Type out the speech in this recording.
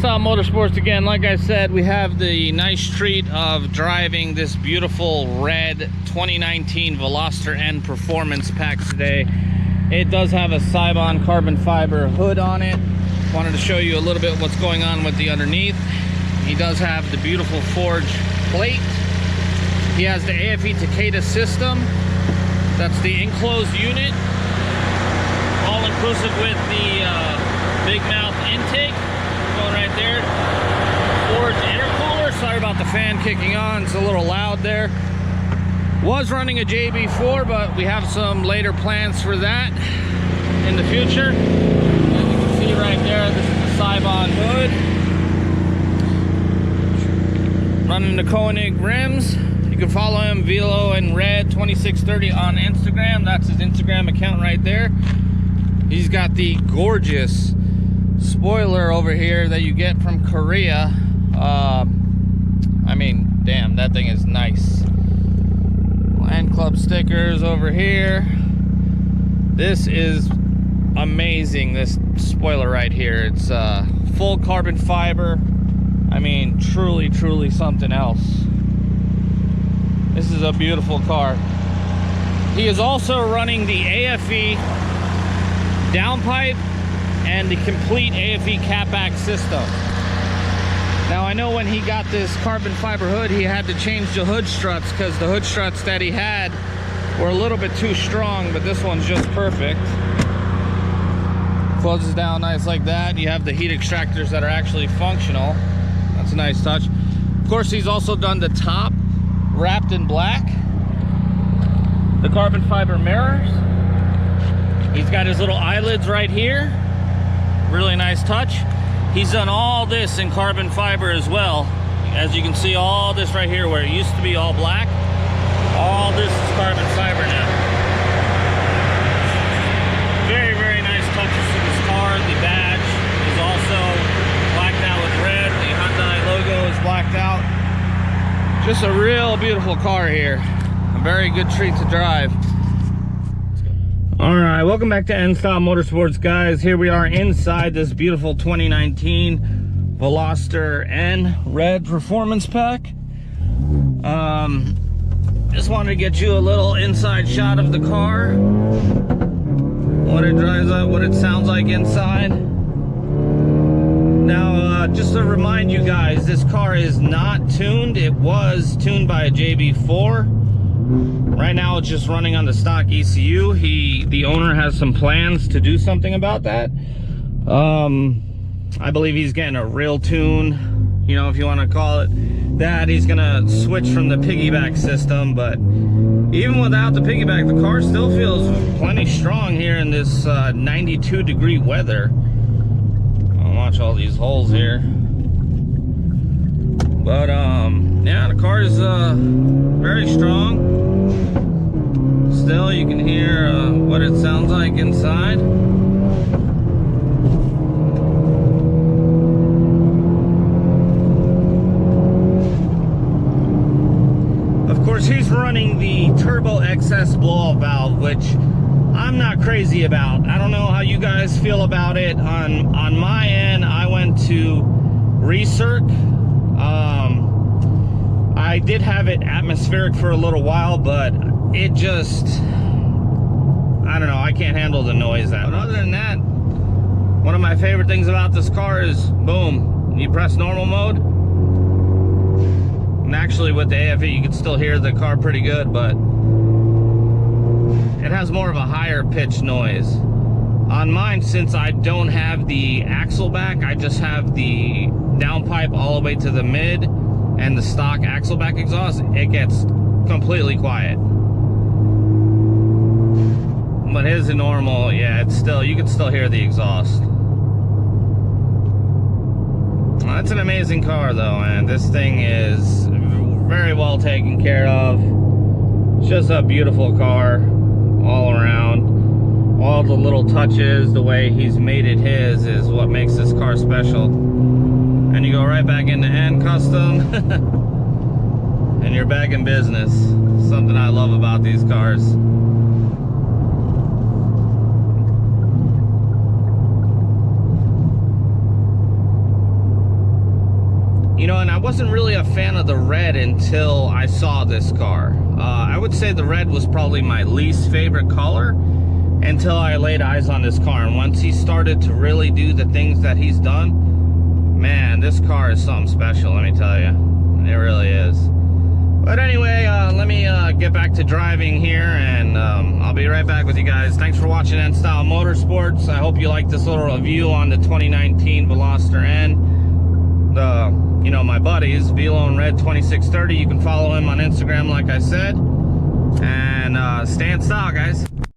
N-Style Motorsports again. Like I said, we have the nice treat of driving this beautiful red 2019 Veloster N Performance Pack today. It does have a Cybon carbon fiber hood on it. Wanted to show you a little bit what's going on with the underneath. He does have the beautiful forged plate. He has the AFE Takeda system. That's the enclosed unit. All inclusive with the big mouth intake. Going right there. Forged intercooler. Sorry about the fan kicking on. It's a little loud there. Was running a JB4, but we have some later plans for that in the future. As you can see right there, this is the Cybon hood. Running the KONIG rims. You can follow him, Velo and Red 2630 on Instagram. That's his Instagram account right there. He's got the gorgeous spoiler over here that you get from Korea. I mean, damn, that thing is nice. Land Club stickers over here. This is amazing, this spoiler right here. It's full carbon fiber. I mean, truly something else. This is a beautiful car. He is also running the AFE downpipe and the complete AFE CATBACK system. Now I know when he got this carbon fiber hood, he had to change the hood struts because the hood struts that he had were a little bit too strong, but this one's just perfect. Closes down nice like that. You have the heat extractors that are actually functional. That's a nice touch. Of course, he's also done the top wrapped in black. The carbon fiber mirrors. He's got his little eyelids right here. Really nice touch. He's done all this in carbon fiber as well. As you can see, all this right here where it used to be all black, all this is carbon fiber now. Very nice touches to this car. The badge is also blacked out with red. The Hyundai logo is blacked out. Just a real beautiful car here. A very good treat to drive. All right, welcome back to N-Style Motorsports, guys. Here we are inside this beautiful 2019 Veloster N Red Performance Pack. Just wanted to get you a little inside shot of the car. What it drives like, what it sounds like inside. Now, just to remind you guys, this car is not tuned. It was tuned by a JB4. Right now it's just running on the stock ECU. The owner has some plans to do something about that. I believe he's getting a real tune, you know, if you want to call it that. He's gonna switch from the piggyback system, but even without the piggyback, the car still feels plenty strong here in this 92-degree weather. I'll watch all these holes here. But yeah, the car is very strong. Still, you can hear what it sounds like inside. Of course, he's running the Turbo XS blow-off valve, which I'm not crazy about. I don't know how you guys feel about it. On my end, I went to Recirc. I did have it atmospheric for a little while, but it just, I don't know, I can't handle the noise that much. But other than that, one of my favorite things about this car is, boom, you press normal mode. And actually with the AFE, you can still hear the car pretty good, but it has more of a higher pitch noise. On mine, since I don't have the axle back, I just have the downpipe all the way to the mid and the stock axle back exhaust, it gets completely quiet. But his is normal, yeah, it's still, you can still hear the exhaust. Well, that's an amazing car though, and this thing is very well taken care of. It's just a beautiful car all around. All the little touches, the way he's made it his, is what makes this car special. And you go right back into N Custom and you're back in business. Something I love about these cars. wasn't really a fan of the red until I saw this car. I would say the red was probably my least favorite color until I laid eyes on this car. And once he started to really do the things that he's done, man, this car is something special, let me tell you. It really is. But anyway, let me get back to driving here, and I'll be right back with you guys. Thanks for watching N Style Motorsports. I hope you like this little review on the 2019 Veloster N. You know, my buddies, Velo and Red 2630. You can follow him on Instagram, like I said. And stay in style, guys.